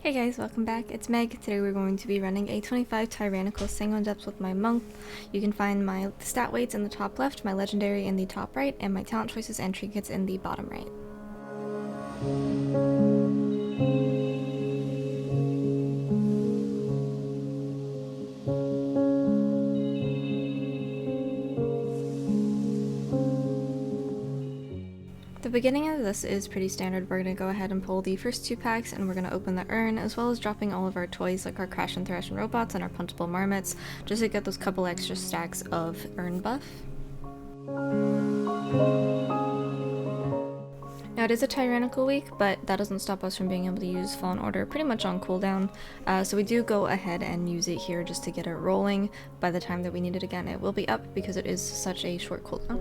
Hey guys, welcome back. It's Meg. Today we're going to be running a 25 Tyrannical Sanguine depths with my monk. You can find my stat weights in the top left, my legendary in the top right, and my talent choices and trinkets in the bottom right. The beginning of this is pretty standard. We're going to go ahead and pull the first two packs and we're going to open the urn, as well as dropping all of our toys like our Crash and Thrash and robots and our punchable marmots, just to get those couple extra stacks of urn buff. Now it is a Tyrannical week, but that doesn't stop us from being able to use Fallen Order pretty much on cooldown, so we do go ahead and use it here just to get it rolling. By the time that we need it again, it will be up because it is such a short cooldown.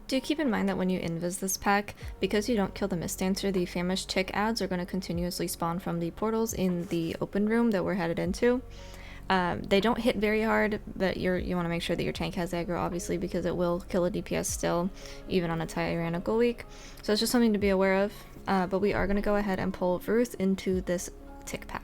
Do keep in mind that when you invis this pack, because you don't kill the Mist Dancer, the famished tick ads are going to continuously spawn from the portals in the open room that we're headed into. They don't hit very hard, but you want to make sure that your tank has aggro, obviously, because it will kill a DPS still, even on a Tyrannical week. So it's just something to be aware of, but we are going to go ahead and pull Ruth into this tick pack.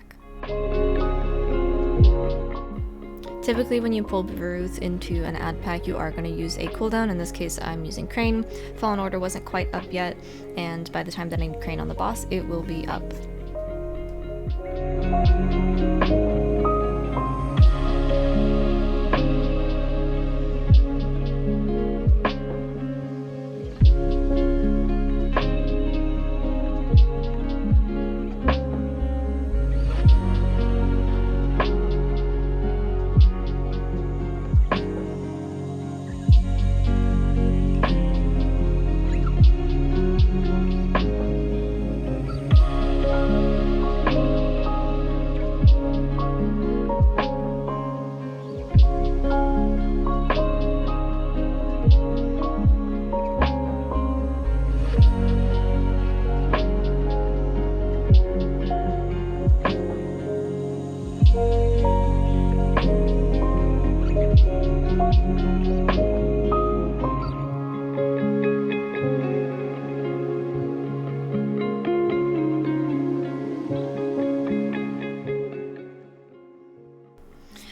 Typically when you pull Ruth into an ad pack, you are going to use a cooldown. In this case, I'm using Crane. Fallen Order wasn't quite up yet, and by the time that I need Crane on the boss, it will be up.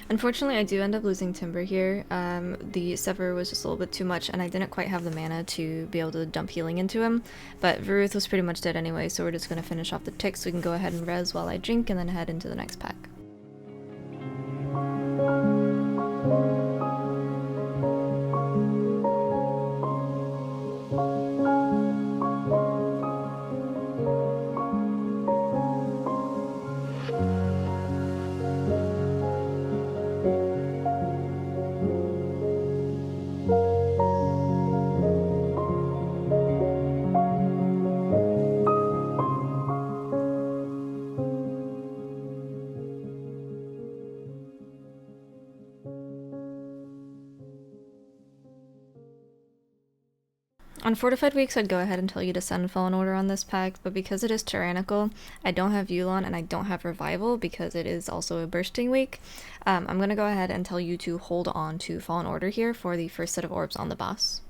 Unfortunately, I do end up losing Timber here. The Sever was just a little bit too much, and I didn't quite have the mana to be able to dump healing into him, but Ruth was pretty much dead anyway, so we're just going to finish off the tick so we can go ahead and res while I drink and then head into the next pack. On Fortified Weeks, I'd go ahead and tell you to send Fallen Order on this pack, but because it is Tyrannical, I don't have Yulon and I don't have Revival because it is also a Bursting Week. I'm going to go ahead and tell you to hold on to Fallen Order here for the first set of orbs on the boss.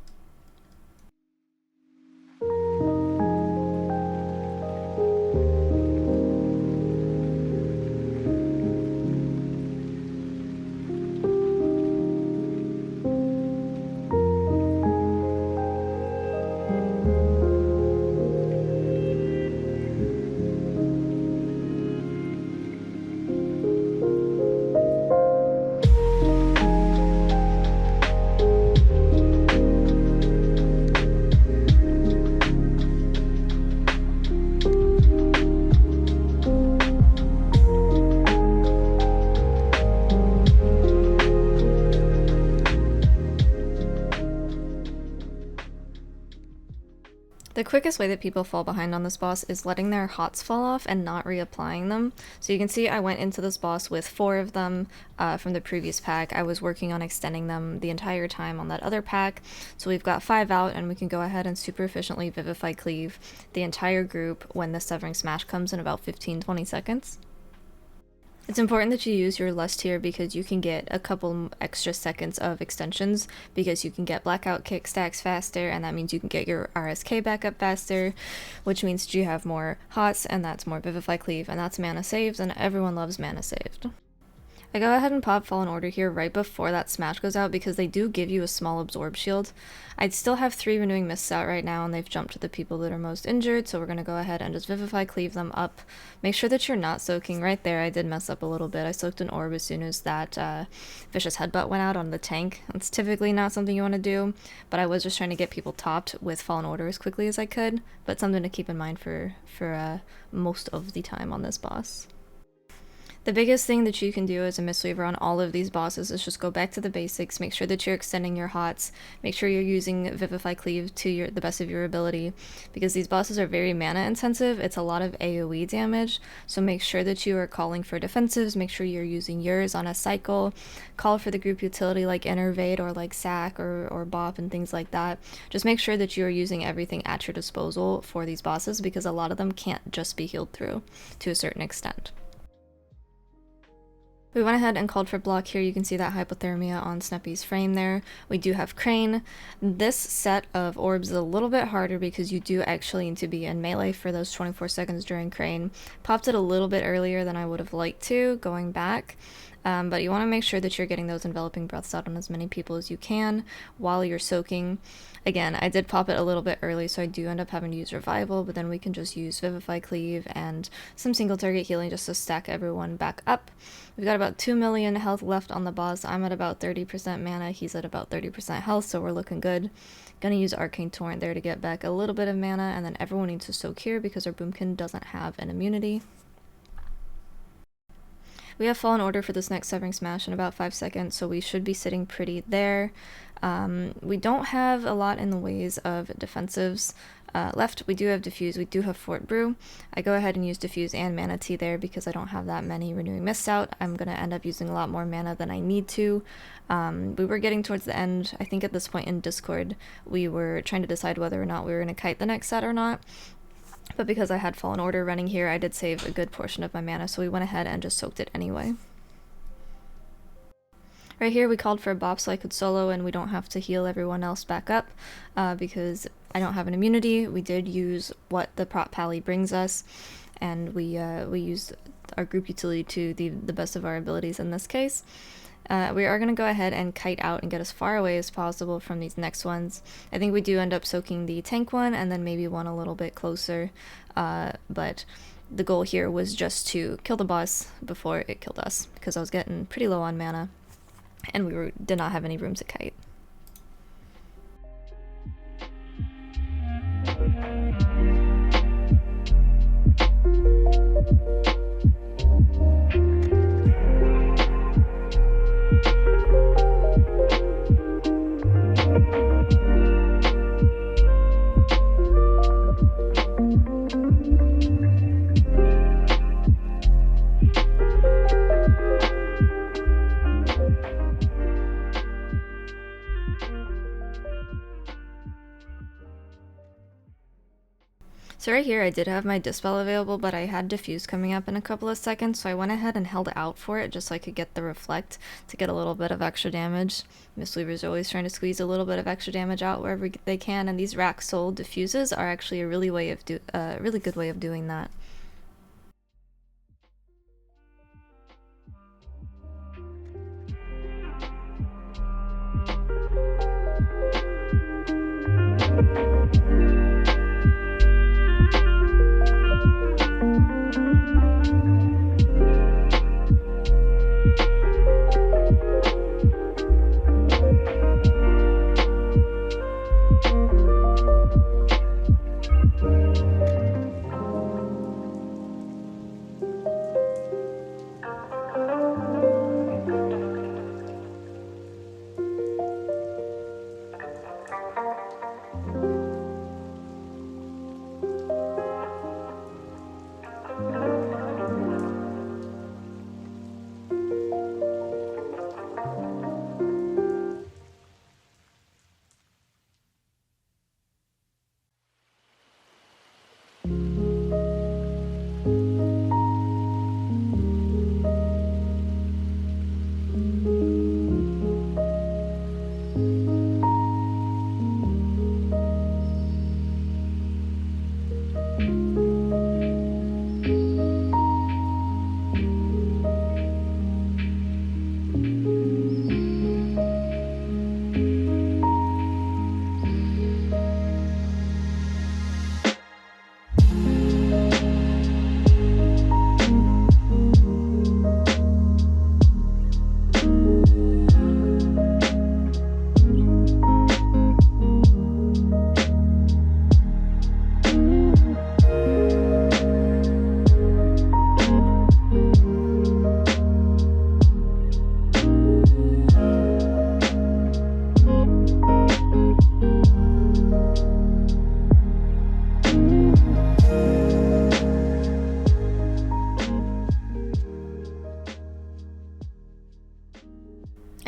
quickest way that people fall behind on this boss is letting their hots fall off and not reapplying them. So you can see I went into this boss with 4 of them from the previous pack. I was working on extending them the entire time on that other pack. So we've got 5 out, and we can go ahead and super efficiently Vivify Cleave the entire group when the Severing Smash comes in about 15-20 seconds. It's important that you use your lust here because you can get a couple extra seconds of extensions because you can get Blackout Kick stacks faster, and that means you can get your RSK back up faster, which means that you have more hots, and that's more Vivify Cleave, and that's mana saved, and everyone loves mana saved. I go ahead and pop Fallen Order here right before that smash goes out because they do give you a small absorb shield. I'd still have 3 Renewing Mists out right now, and they've jumped to the people that are most injured, so we're going to go ahead and just Vivify Cleave them up. Make sure that you're not soaking right there. I did mess up a little bit. I soaked an orb as soon as that Vicious Headbutt went out on the tank. It's typically not something you want to do, but I was just trying to get people topped with Fallen Order as quickly as I could, but something to keep in mind for most of the time on this boss. The biggest thing that you can do as a Mistweaver on all of these bosses is just go back to the basics, make sure that you're extending your hots, make sure you're using Vivify Cleave to the best of your ability, because these bosses are very mana intensive. It's a lot of AoE damage, so make sure that you are calling for defensives, make sure you're using yours on a cycle, call for the group utility like Innervate or like Sack or Bop and things like that. Just make sure that you are using everything at your disposal for these bosses, because a lot of them can't just be healed through to a certain extent. We went ahead and called for block here. You can see that hypothermia on Sneppy's frame there. We do have Crane. This set of orbs is a little bit harder because you do actually need to be in melee for those 24 seconds during Crane. Popped it a little bit earlier than I would have liked to, going back. But you want to make sure that you're getting those enveloping breaths out on as many people as you can while you're soaking. Again, I did pop it a little bit early, so I do end up having to use Revival, but then we can just use Vivify Cleave and some single target healing just to stack everyone back up. We've got about 2 million health left on the boss. I'm at about 30% mana, he's at about 30% health, so we're looking good. Gonna use Arcane Torrent there to get back a little bit of mana, and then everyone needs to soak here because our Boomkin doesn't have an immunity. We have Fallen Order for this next Severing Smash in about 5 seconds, so we should be sitting pretty there. We don't have a lot in the ways of defensives left. We do have Diffuse, we do have Fort Brew. I go ahead and use Diffuse and Mana Tea there because I don't have that many Renewing Mists out. I'm going to end up using a lot more mana than I need to. We were getting towards the end. I think at this point in Discord, we were trying to decide whether or not we were going to kite the next set or not. But because I had Fallen Order running here, I did save a good portion of my mana, so we went ahead and just soaked it anyway. Right here we called for a Bop so I could solo and we don't have to heal everyone else back up because I don't have an immunity. We did use what the Prot Pally brings us, and we used our group utility to the best of our abilities in this case. We are going to go ahead and kite out and get as far away as possible from these next ones. I think we do end up soaking the tank one and then maybe one a little bit closer, but the goal here was just to kill the boss before it killed us because I was getting pretty low on mana and we did not have any room to kite. So right here I did have my Dispel available, but I had Diffuse coming up in a couple of seconds, so I went ahead and held out for it just so I could get the Reflect to get a little bit of extra damage. Mistweavers are always trying to squeeze a little bit of extra damage out wherever they can, and these Rack Soul Diffuses are actually a really good way of doing that.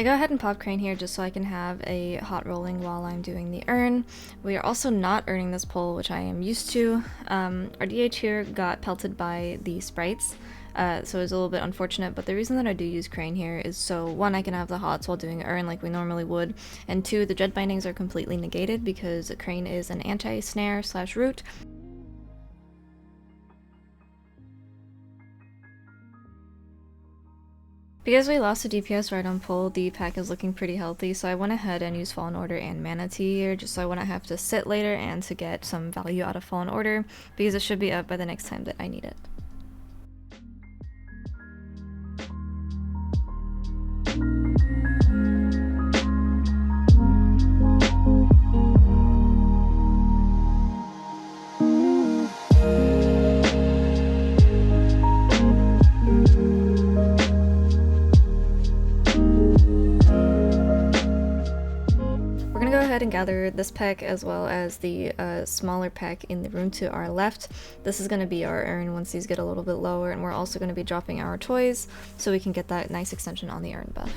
I go ahead and pop Crane here just so I can have a hot rolling while I'm doing the urn. We are also not earning this pull, which I am used to. Our DH here got pelted by the sprites, so it was a little bit unfortunate, but the reason that I do use Crane here is so, one, I can have the hots while doing urn like we normally would, and two, the dread bindings are completely negated because Crane is an anti-snare / root. Because we lost the DPS right on pull, the pack is looking pretty healthy, so I went ahead and used Fallen Order and Mana Tea here, just so I wouldn't have to sit later and to get some value out of Fallen Order, because it should be up by the next time that I need it. And gather this pack as well as the smaller pack in the room to our left. This is going to be our urn once these get a little bit lower, and we're also going to be dropping our toys so we can get that nice extension on the urn buff.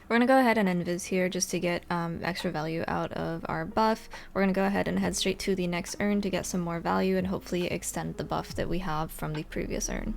We're going to go ahead and invis here just to get extra value out of our buff. We're going to go ahead and head straight to the next urn to get some more value and hopefully extend the buff that we have from the previous urn.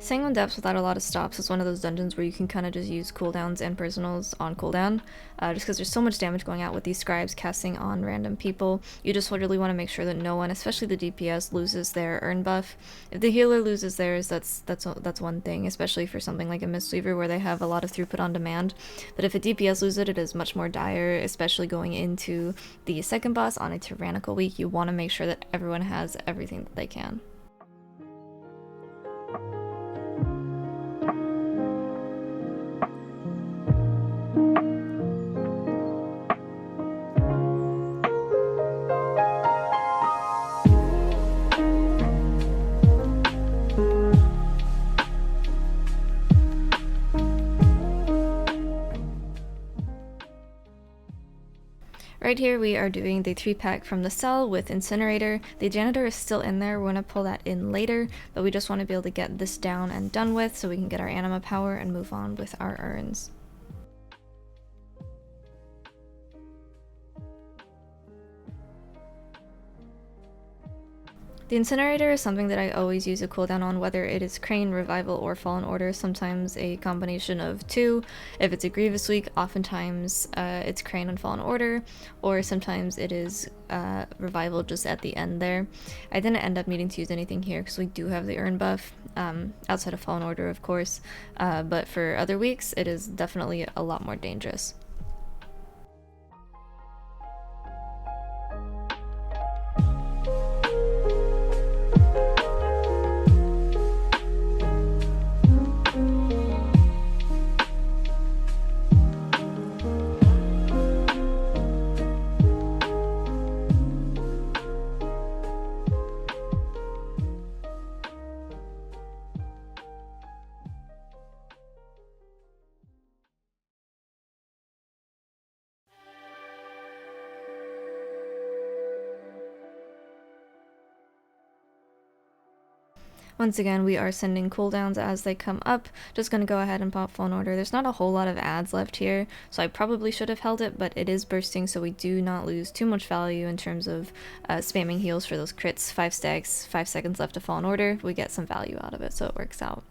Sanguine Depths without a lot of stops is one of those dungeons where you can kind of just use cooldowns and personals on cooldown, just because there's so much damage going out with these scribes casting on random people. You just really want to make sure that no one, especially the DPS, loses their urn buff. If the healer loses theirs, that's one thing, especially for something like a Mistweaver where they have a lot of throughput on demand. But if a DPS loses it, it is much more dire, especially going into the second boss on a Tyrannical week. You want to make sure that everyone has everything that they can. Right here we are doing the 3-pack from the cell with Incinerator. The Janitor is still in there, we're going to pull that in later, but we just want to be able to get this down and done with so we can get our anima power and move on with our urns. The Incinerator is something that I always use a cooldown on, whether it is Crane, Revival, or Fallen Order, sometimes a combination of two. If it's a Grievous week, oftentimes it's Crane and Fallen Order, or sometimes it is Revival just at the end there. I didn't end up needing to use anything here because we do have the Urn buff, outside of Fallen Order of course, but for other weeks it is definitely a lot more dangerous. Once again, we are sending cooldowns as they come up. Just going to go ahead and pop Fallen Order. There's not a whole lot of ads left here, so I probably should have held it, but it is bursting, so we do not lose too much value in terms of spamming heals for those crits. 5 stacks, 5 seconds left to Fallen Order. We get some value out of it, so it works out.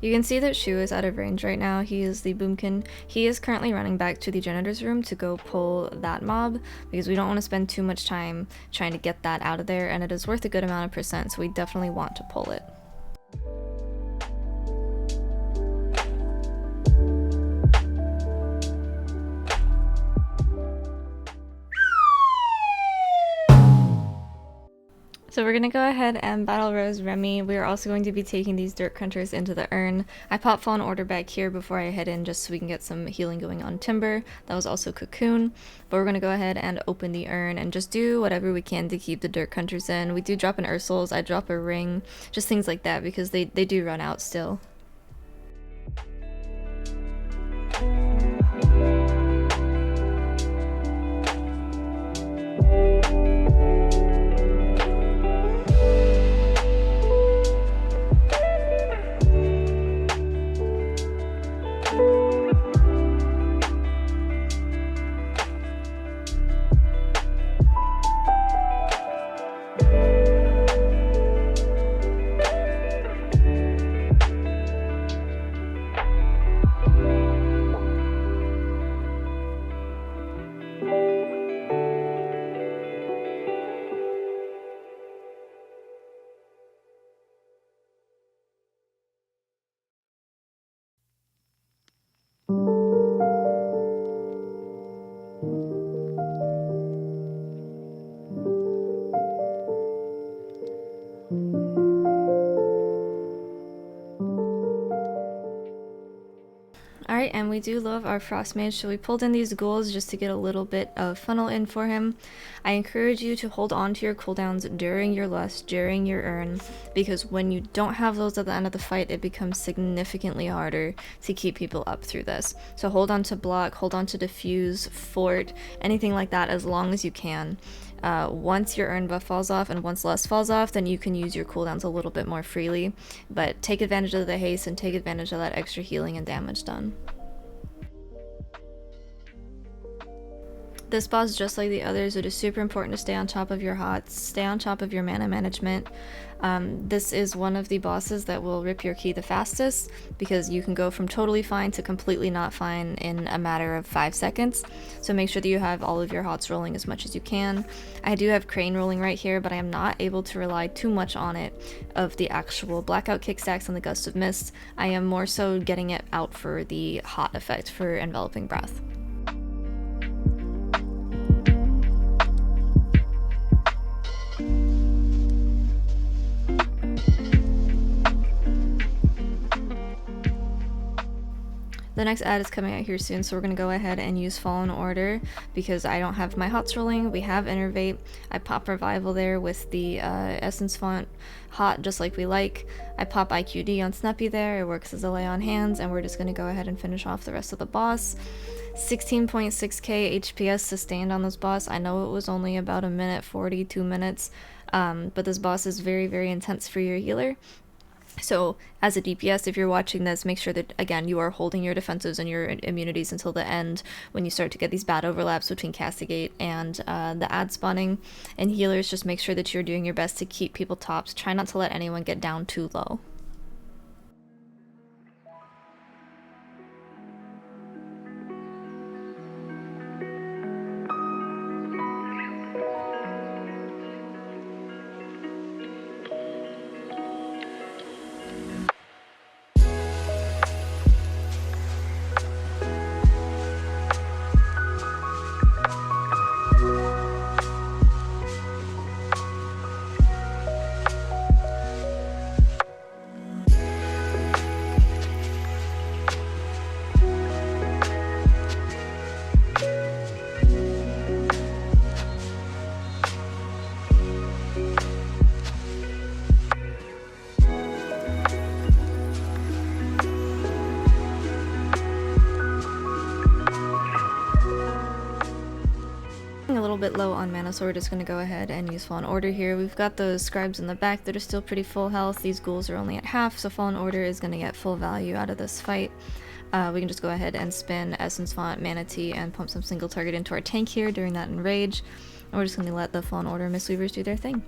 You can see that Shu is out of range right now. He is the Boomkin. He is currently running back to the janitor's room to go pull that mob because we don't want to spend too much time trying to get that out of there, and it is worth a good amount of percent, so we definitely want to pull it. So we're going to go ahead and battle Rose Remy. We are also going to be taking these Dirt Hunters into the urn. I pop Fallen Order back here before I head in just so we can get some healing going on Timber. That was also Cocoon. But we're going to go ahead and open the urn and just do whatever we can to keep the Dirt Hunters in. We do drop an Ursul's, I drop a ring, just things like that because they do run out still. Alright, and we do love our Frost Mage, so we pulled in these ghouls just to get a little bit of funnel in for him. I encourage you to hold on to your cooldowns during your lust, during your urn, because when you don't have those at the end of the fight, it becomes significantly harder to keep people up through this. So hold on to block, hold on to diffuse, fort, anything like that as long as you can. Once your urn buff falls off and once lust falls off, then you can use your cooldowns a little bit more freely, but take advantage of the haste and take advantage of that extra healing and damage done. This boss, just like the others, it is super important to stay on top of your hots, stay on top of your mana management. This is one of the bosses that will rip your key the fastest because you can go from totally fine to completely not fine in a matter of 5 seconds. So make sure that you have all of your hots rolling as much as you can. I do have Crane rolling right here, but I am not able to rely too much on it of the actual blackout kickstacks and the gust of mist. I am more so getting it out for the hot effect for enveloping breath. The next ad is coming out here soon, so we're going to go ahead and use Fallen Order because I don't have my hots rolling. We have Innervate. I pop Revival there with the Essence Font hot just like we like. I pop IQD on Snuppy there. It works as a lay on hands, and we're just going to go ahead and finish off the rest of the boss. 16.6k HPS sustained on this boss. I know it was only about a minute 40, 2 minutes, but this boss is very, very intense for your healer. So as a DPS, if you're watching this, make sure that, again, you are holding your defenses and your immunities until the end when you start to get these bad overlaps between Castigate and the ad spawning. And healers, just make sure that you're doing your best to keep people tops. Try not to let anyone get down too low. A little bit low on mana, so we're just going to go ahead and use Fallen Order here. We've got those scribes in the back that are still pretty full health. These ghouls are only at half, so Fallen Order is going to get full value out of this fight. We can just go ahead and spin Essence Font, Mana Tea, and pump some single target into our tank here during that Enrage. And we're just going to let the Fallen Order Mistweavers do their thing.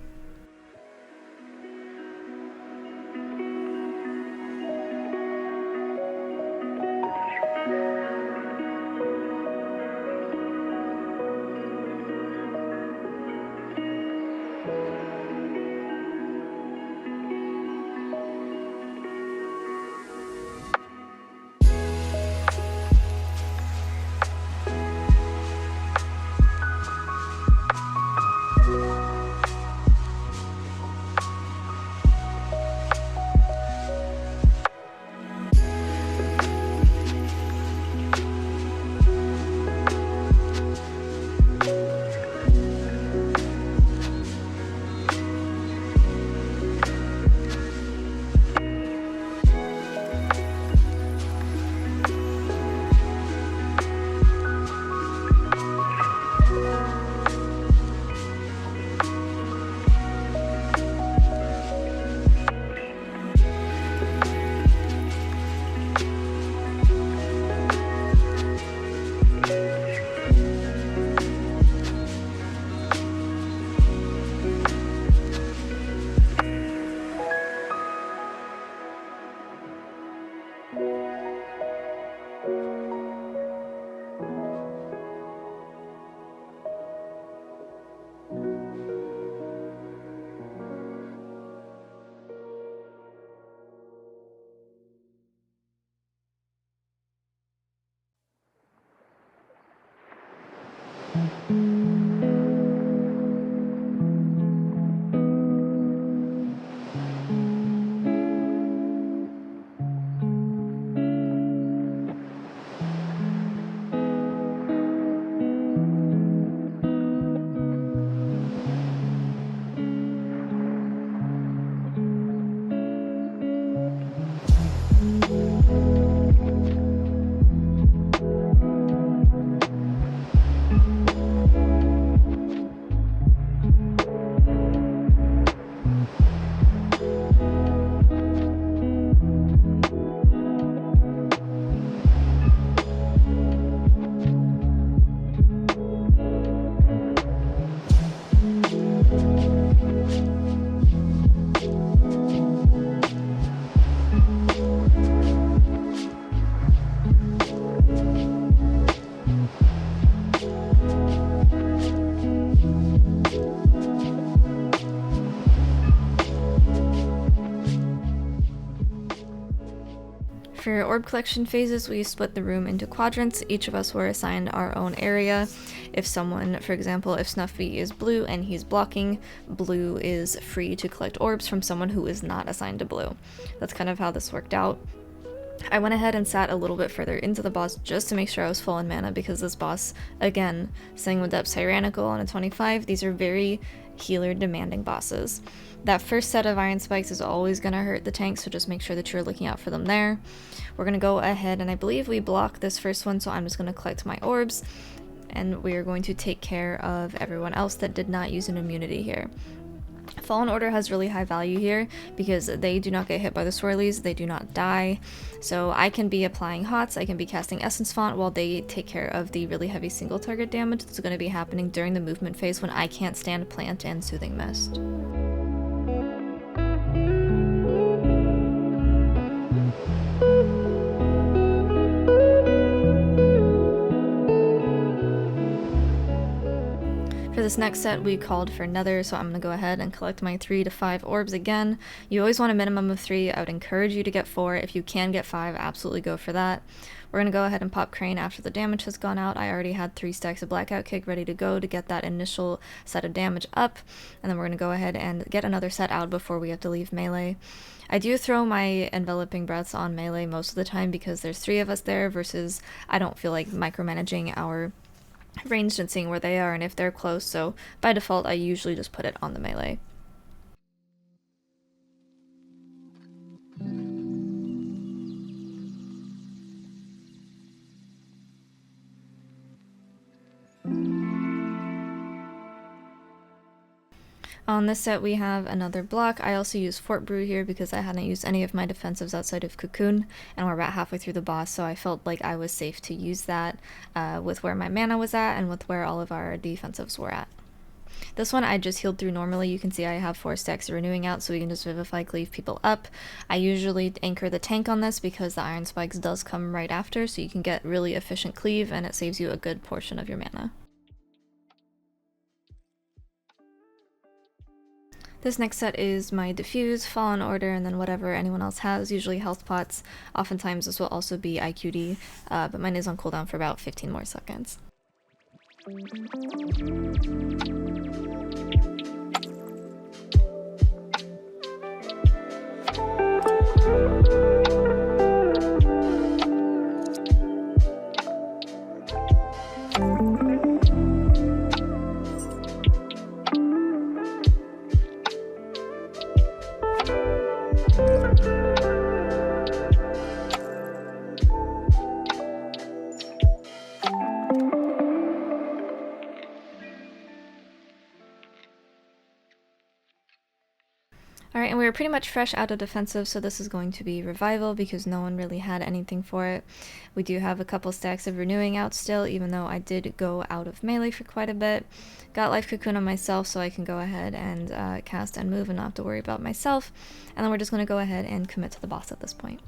For orb collection phases, we split the room into quadrants. Each of us were assigned our own area. If someone, for example, if Snuffy is blue and he's blocking, blue is free to collect orbs from someone who is not assigned to blue. That's kind of how this worked out. I went ahead and sat a little bit further into the boss just to make sure I was full in mana, because this boss, again, Sing with Depth Tyrannical on a 25, these are very healer demanding bosses. That first set of Iron Spikes is always going to hurt the tank, so just make sure that you're looking out for them there. We're going to go ahead, and I believe we block this first one, so I'm just going to collect my orbs, and we are going to take care of everyone else that did not use an immunity here. Fallen Order has really high value here because they do not get hit by the swirlies, they do not die. So I can be applying hots, I can be casting Essence Font while they take care of the really heavy single target damage that's going to be happening during the movement phase when I can't stand Plant and Soothing Mist. For this next set, we called for Nether, so I'm going to go ahead and collect my 3 to 5 orbs again. You always want a minimum of 3. I would encourage you to get 4. If you can get 5, absolutely go for that. We're going to go ahead and pop Crane after the damage has gone out. I already had 3 stacks of Blackout Kick ready to go to get that initial set of damage up, and then we're going to go ahead and get another set out before we have to leave melee. I do throw my Enveloping Breaths on melee most of the time because there's 3 of us there versus I don't feel like micromanaging our ranged and seeing where they are and if they're close, so by default I usually just put it on the melee. On this set we have another block. I also use Fort Brew here because I hadn't used any of my defensives outside of Cocoon, and we're about halfway through the boss, so I felt like I was safe to use that with where my mana was at and with where all of our defensives were at. This one I just healed through normally. You can see I have 4 stacks of Renewing out, so we can just Vivify Cleave people up. I usually anchor the tank on this because the Iron Spikes does come right after, so you can get really efficient cleave and it saves you a good portion of your mana. This next set is my Diffuse, Fallen Order, and then whatever anyone else has, usually health pots. Oftentimes this will also be IQD, but mine is on cooldown for about 15 more seconds. Alright, and we were pretty much fresh out of defensive, so this is going to be Revival because no one really had anything for it. We do have a couple stacks of Renewing out still, even though I did go out of melee for quite a bit. Got Life Cocoon on myself so I can go ahead and cast and move and not have to worry about myself. And then we're just going to go ahead and commit to the boss at this point.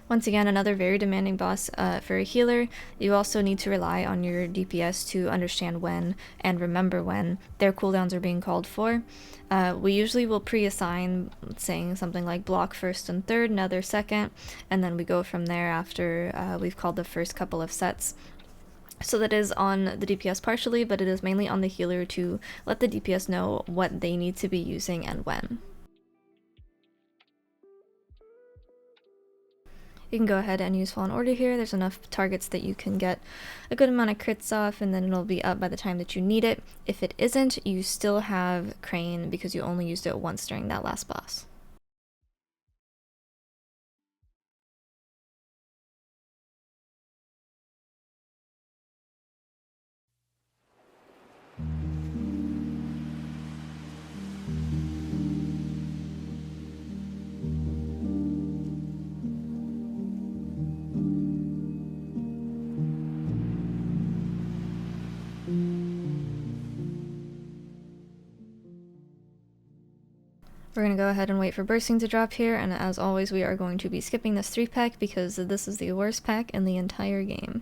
Once again, another very demanding boss for a healer. You also need to rely on your DPS to understand when and remember when their cooldowns are being called for. We usually will pre-assign, saying something like block first and third, Nether second, and then we go from there after we've called the first couple of sets. So that is on the DPS partially, but it is mainly on the healer to let the DPS know what they need to be using and when. You can go ahead and use Fallen Order here. There's enough targets that you can get a good amount of crits off, and then it'll be up by the time that you need it. If it isn't, you still have Crane because you only used it once during that last boss. We're going to go ahead and wait for Bursting to drop here, and as always we are going to be skipping this 3-pack because this is the worst pack in the entire game.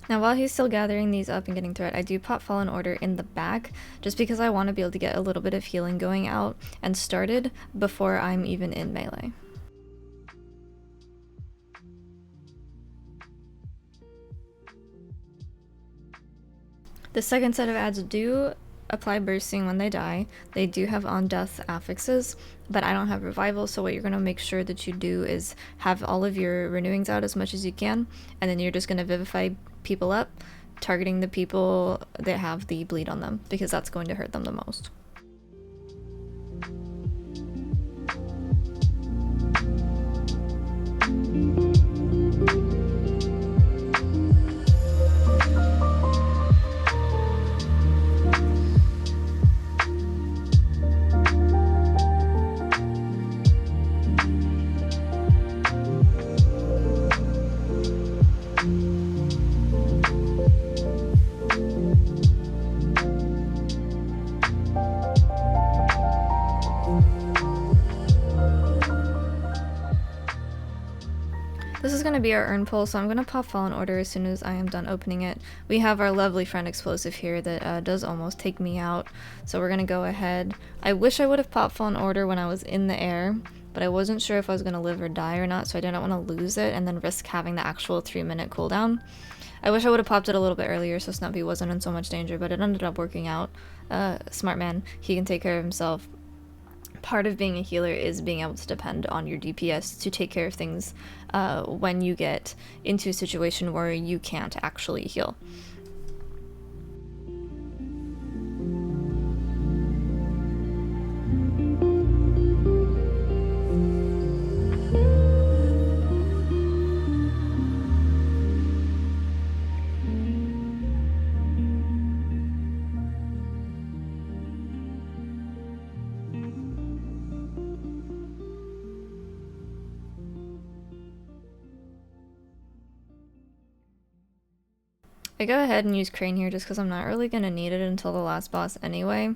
Now while he's still gathering these up and getting through it, I do pop Fallen Order in the back, just because I want to be able to get a little bit of healing going out and started before I'm even in melee. The second set of ads do apply bursting when they die. They do have on death affixes, but I don't have revival, so what you're going to make sure that you do is have all of your renewings out as much as you can, and then you're just going to vivify people up, targeting the people that have the bleed on them, because that's going to hurt them the most. This is going to be our urn pull, so I'm going to pop Fallen Order as soon as I am done opening it. We have our lovely friend Explosive here that does almost take me out, so we're going to go ahead. I wish I would have popped Fallen Order when I was in the air, but I wasn't sure if I was going to live or die or not, so I didn't want to lose it and then risk having the actual 3-minute cooldown. I wish I would have popped it a little bit earlier so Snuppy wasn't in so much danger, but it ended up working out. Smart man, he can take care of himself. Part of being a healer is being able to depend on your DPS to take care of things when you get into a situation where you can't actually heal. I go ahead and use Crane here just because I'm not really going to need it until the last boss anyway.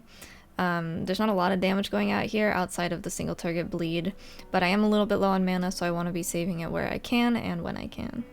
There's not a lot of damage going out here outside of the single target bleed, but I am a little bit low on mana, so I want to be saving it where I can and when I can.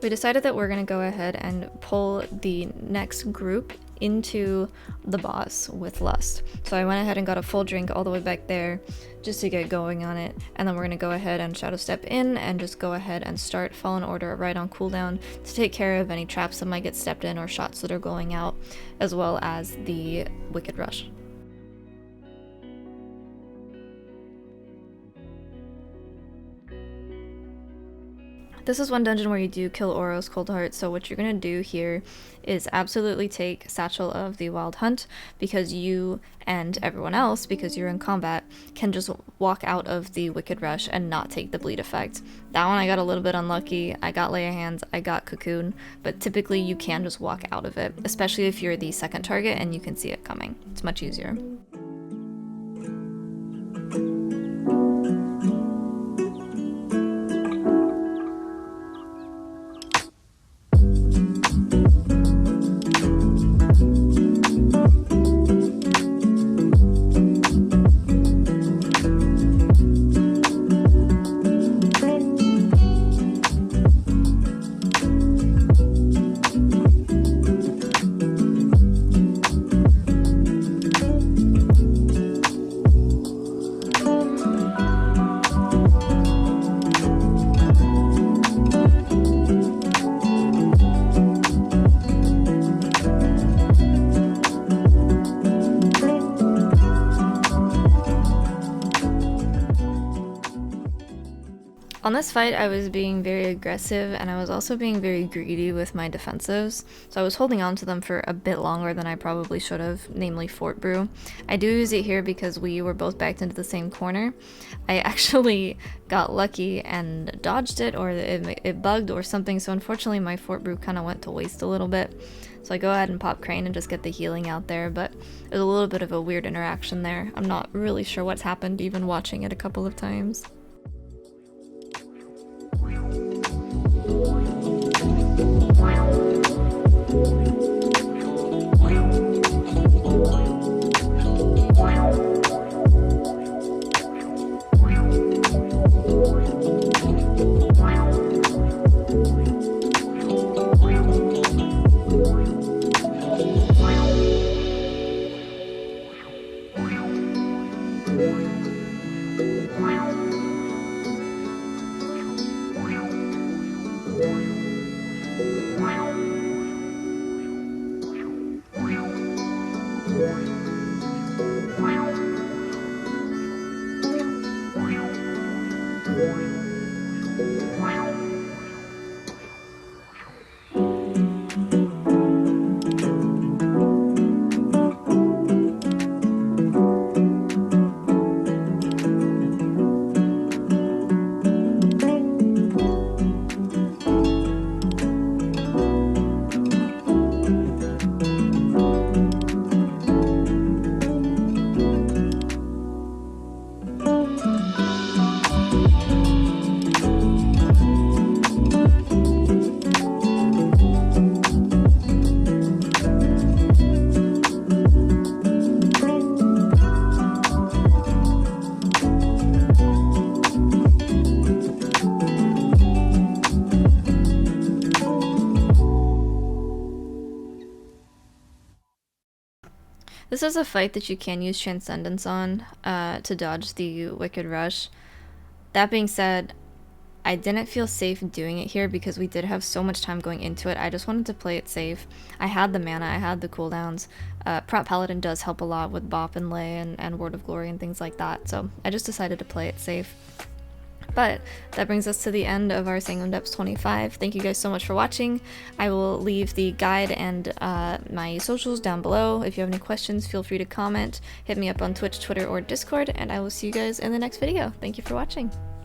We decided that we're going to go ahead and pull the next group into the boss with Lust. So I went ahead and got a full drink all the way back there just to get going on it, and then we're going to go ahead and Shadow Step in and just go ahead and start Fallen Order right on cooldown to take care of any traps that might get stepped in or shots that are going out, as well as the Wicked Rush. This is one dungeon where you do kill Oros Coldheart, so what you're going to do here is absolutely take Satchel of the Wild Hunt, because you and everyone else, because you're in combat, can just walk out of the Wicked Rush and not take the bleed effect. That one I got a little bit unlucky. I got Lay of Hands, I got Cocoon, but typically you can just walk out of it, especially if you're the second target and you can see it coming. It's much easier. On this fight, I was being very aggressive, and I was also being very greedy with my defensives, so I was holding on to them for a bit longer than I probably should have, namely Fort Brew. I do use it here because we were both backed into the same corner. I actually got lucky and dodged it, or it bugged or something, so unfortunately my Fort Brew kind of went to waste a little bit. So I go ahead and pop Crane and just get the healing out there, but it was a little bit of a weird interaction there. I'm not really sure what's happened, even watching it a couple of times. This is a fight that you can use Transcendence on to dodge the Wicked Rush. That being said, I didn't feel safe doing it here because we did have so much time going into it. I just wanted to play it safe. I had the mana, I had the cooldowns. Prot Paladin does help a lot with Bop and Lay and Word of Glory and things like that, so I just decided to play it safe. But that brings us to the end of our Sanguine Depths 25. Thank you guys so much for watching. I will leave the guide and my socials down below. If you have any questions, feel free to comment. Hit me up on Twitch, Twitter, or Discord, and I will see you guys in the next video. Thank you for watching.